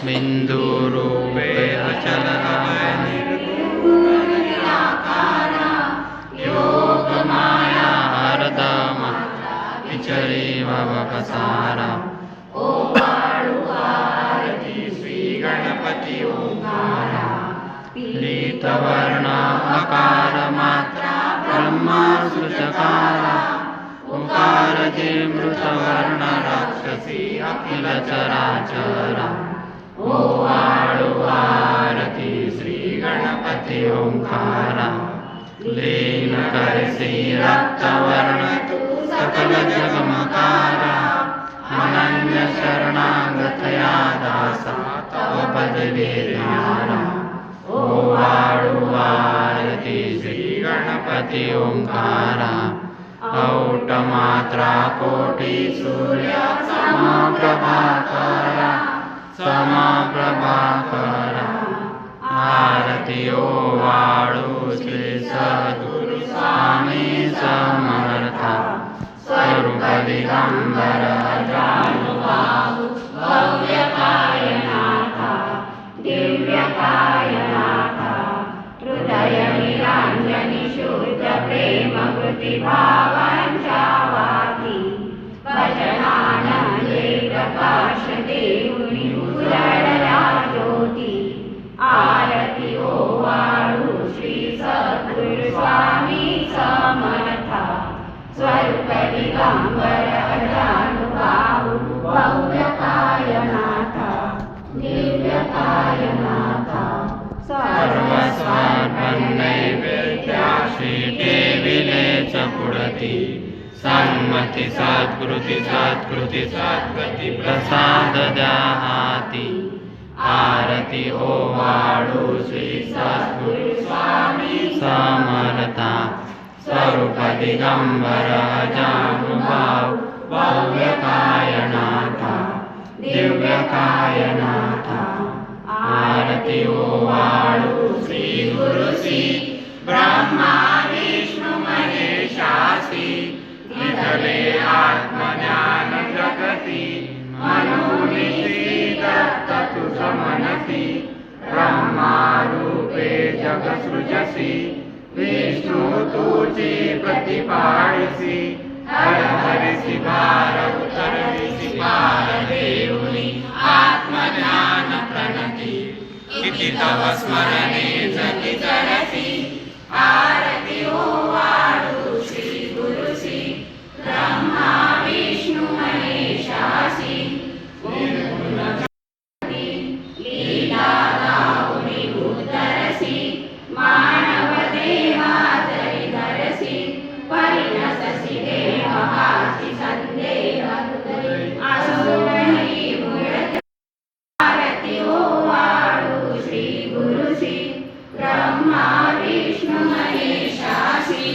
बिन्दुरूपे अचलनिर्गुणनिराकारा योगमाया हरदमा विचरी भवपसारा। आरती श्री गणपति ओंकारा पीतवर्ण अकार मात्रा ब्रह्मा सृजकारा ओंकार मृतवर्ण राक्षसी अखिल चराचरा। आरती श्री गणपति ओंकारा लीन करसी रक्तवर्ण सकल जगमकारा अनन्य शरणागतया दासा तव पद वीर्यारा। आरती श्री गणपति ओंकारा औट मात्रा कोटि सूर्य समप्रभाकरा समप्रभाकरा। आरती ओ वाळू श्री सद्गुरु स्वामी समर्था स्वरूप दिगंबर जानुबाहु भव्यकायनाथा दिव्यकायनाथा हृदय निरंजनी शुद्ध प्रेम कृति भावांचावाती भजनानंदे प्रकाश देऊनी उजळला ज्योती। आरती ओ वाळू श्री सद्गुरु स्वामी समर्था स्वरूप दिगंबर जानुबाहु भव्यकायनाथा दिव्यकायनाथा सर्वस्वार्पणनैवेद्याशी ठेविलेच पुढती सन्मती सत्कृती सत्कृती सद्गती प्रसाद द्या हाती। आरती ओ वाळू श्री सद्गुरु स्वामी समर्था स्वरूप दिगंबर जानुबाहु भव्यकायनाथा दिव्यकायनाथा। आरती ओ वाळू श्री गुरु श्री ब्रह्मा विष्णु महेशासी विधले आत्मज्ञान जगती मनोनिषी दत्त तुझ मनसी ब्रह्मा रूपे जग सृजसी विष्णु तुझी प्रतिपाळसी हर हरिसी भार उतरविसी पार देऊनी आत्मज्ञान प्रणती किती तव स्मरणे जगी तरसी। आरती ओ वाळू श्री गुरु श्री ब्रह्मा विष्णु महेशासी लीला दाऊनी उतरसी मानव देहा जरी धरसी परिणससी देहाची संदेह असुरही मूळत। आरती ओ वाळू श्री गुरु श्री ब्रह्मा विष्णु महेशासी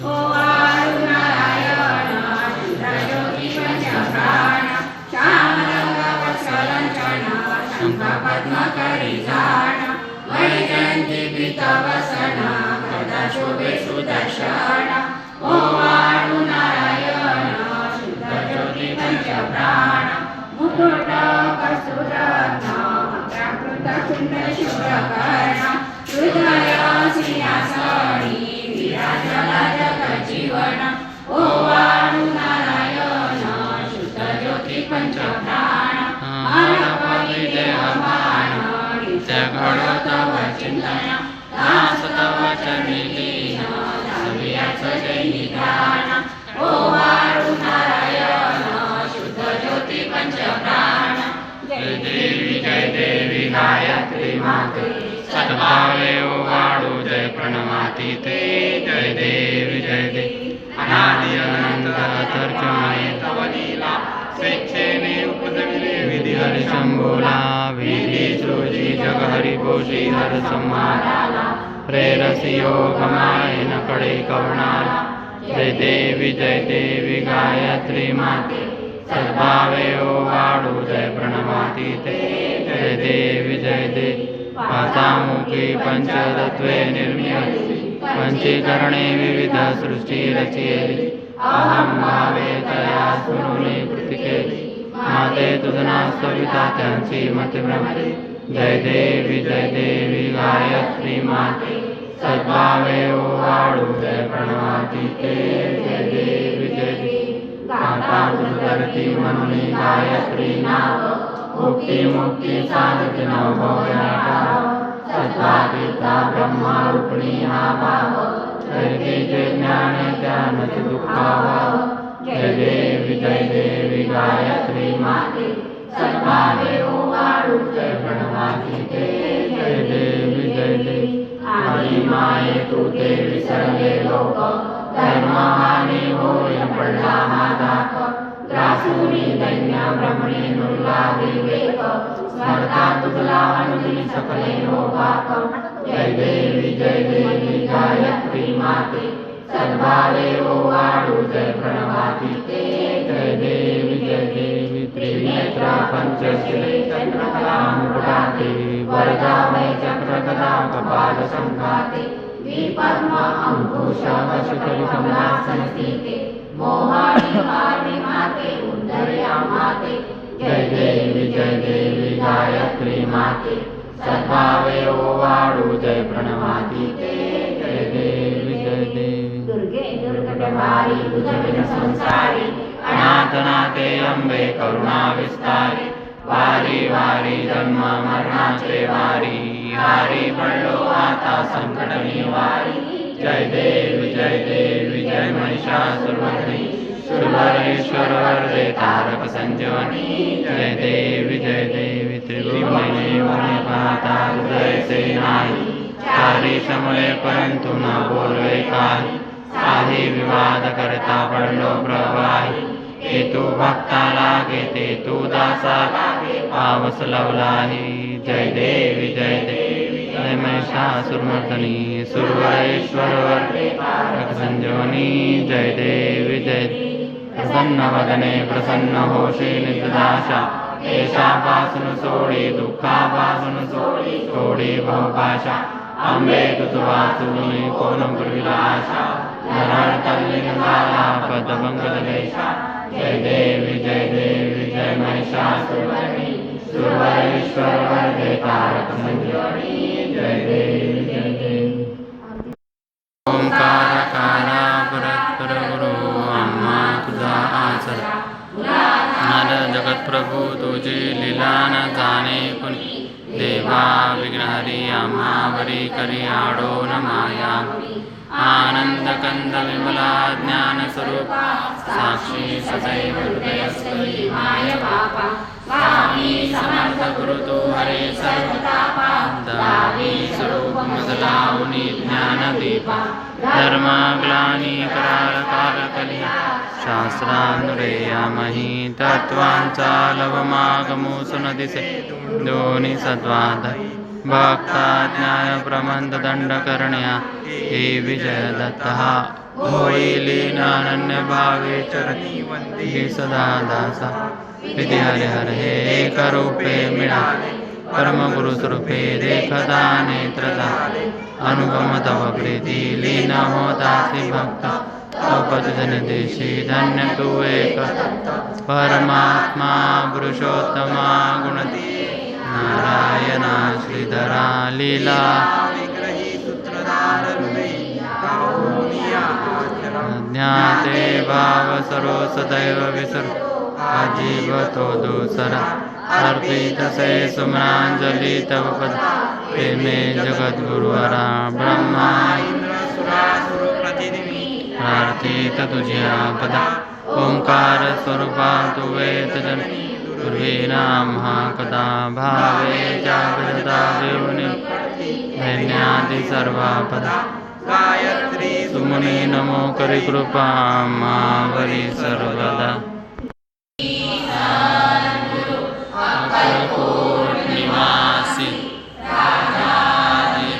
ओ वाळू नारायण शुद्रज्योती पंचप्राण श्यामरंग वत्सलंचन शंख पद्मकरी जाण वैजयंती पीतवसन गदा शोभे सुदर्शन। ओ वाळू नारायण शुद्रज्योती पंचप्राण मुकुट कस्तूररत्न प्राकृत कुंड शुभ्रकर्ण हृदय सिंहासनी विराजला जगजीवन। ओ वाळू नारायण शुद्रज्योती पंचप्राण मानवी देहभान नित्य घडो तव चिंतन दास तव चरणी लीन सवियाच जय निधान। ओ वाळू नारायण शुद्रज्योती पंचप्राण जय देवी गायत्री माते सद्भावे ओ वाळू जय प्रणमाती ते जय देवी अनादि अनंत अतर्कमय तव लीला स्वेच्छेने उपजविले विधी हरि शंभोला विधी सृजी जग हरि पोषी हर संहाराला प्रेरसी योग मायेन कडे कवणाला। जय देवी गायत्री माते सद्भावे ओ वाळू जय प्रणमाती ते जय देवी पातामुखी पंचतत्वे निर्मियति पंचीकरणे विविध सृष्टि रचयति अहं भावे तया स्मृणे कृतिकेति माते तुझना सविता त्यांची मती भ्रमते. जय देवी गायत्री माते सद्भावे ओवाळू जय प्रणवाती ते. जय देवी गाता तुझ धरती म्हणून गायत्री नाव. मुक्ती सांगते नवभोजनाटाव. सत्तातीचा ब्रह्मा रूपिणी हा भाव. जय ज्ञान त्यानच दुःखाभाव. जय देवी गायत्री माते सद्भावे ओवाळू जय प्रणवाती ते. जय देवी आधी माये तू ते विसरले लोक. धर्महानी होय पडला हा धाक. ग्रासूनी दैन्य भ्रमणे नुरला विवेक. स्मरता तुझला अनुदिनी सकले हो पाक. जय देवी गायत्री माते सद्भावे ओवाळू जय प्रणवाती ते. जय देवी त्रिनेत्र पंचशिले चंद्रकला मुकुटाते. वरदामय चक्र गदा कपाल संघाते. द्विपद्म अंकुश वशिखरी कमलासन सीते. मोहाणी वाणी माते उद्धर्या माते. जय देवी गायत्री माते सद्भावे ओवाळू जय प्रणवाती ते. जय देवी दुर्गे दुर्गटभारी तुझ संसारी. अनाथनाथे अंबे करुणा विस्तारी. वारी जन्म मरणाचे वारी. हारी पडलो आता संकट निवारी. जय देवी जय महिषासुरमर्दिनी. सुरवरेश्वर वरदे तारक संजीवनी. जय देवी त्रिभुवने वने पाहता हृदय से नाही. चारी समये परंतु न बोलवे काही. काही विवाद करता पडलो प्रवाही. हेतू भक्ता लागे ते तू दासा लागे पावस लवलाही. जय देवी जय महिषासुरमर्दिनी. सुरवरेश्वर वरदे तारक संजीवनी. जय देवी प्रसन्न वदने प्रसन्न होशी निजदाशा. देशापासून सोडी दुःखापासून सोडी बहुभाषा. अंबे तुझ वाचून कोण पुरविला आशा. नरळतल्लीन झाला पदपंकज देशा. जय देवी जय महिषासुरमर्दिनी. सुरवरेश्वर वरदे तारक संजीवनी. जय देवी ओंकार कारा परस्पर गुरु आम्हा तुझा आसरा. नाद जगत प्रभू तुझी लीला न जाणे कुणी. देवा विघ्नहरी आम्हावरी करी आडो न माया. आनंद कंद विमला ज्ञान स्वरूपा. साक्षी सदैव हृदयस्थी माय बापा. स्वामी समर्थ गुरु तू हरे सर्वतापा. दावी स्वरूप मजलावनी ज्ञान दीपा. धर्म ग्लानी कराल काल कलिया. शास्त्रानुरेयामही तत्वांचा लवमागमूसुन दिसे. दोन्ही सद्वाद भक्ता ज्ञान प्रबंध दंड करण्या. हे विजय दत्त होईलीन अनन्य भावे चरणी वंदी सदा दासा. विधी हरिहर हे एक रूपे मिळाले. परम गुरु स्वरूपे देखता नेत्र झाले. अनुपम तव प्रीती लीन होतासी भक्त. पदजन देशी धन्य तू एक परमात्मा पुरुषोत्तमा गुणती. नारायणा श्रीधरा लीला ज्ञाते भाव सर्व सदैव विसर. आजीव तो दूसरा अर्पित से सुमनांजलि तव पद. प्रेमे जगद्गुरुवरा ब्रह्मा इंद्र सुरासुर प्रतिदिनी. प्रार्थित तुझ्या पदा ओंकार स्वरूपा तू वेद जननी. पूर्वीनाम हा कदा भावे जागृता विवने. धन्यादि सर्वा पदा गायत्री सुमुनी नमो करी कृपा मावरी सर्वदा. अक्कलकोट निवासी राजाधिराज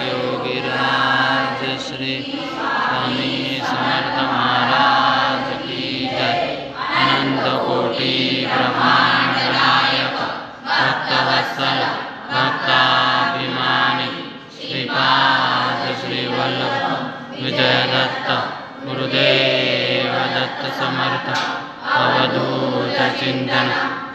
योगीराज श्री स्वामी समर्थ महाराज की जय. अनंत कोटि ब्रह्मांड नायक भक्तवत्सल भक्ताभिमानी श्रीपाद श्री वल्लभ विजय दत्त गुरुदेव दत्त समर्थ. अवधूत चिंतन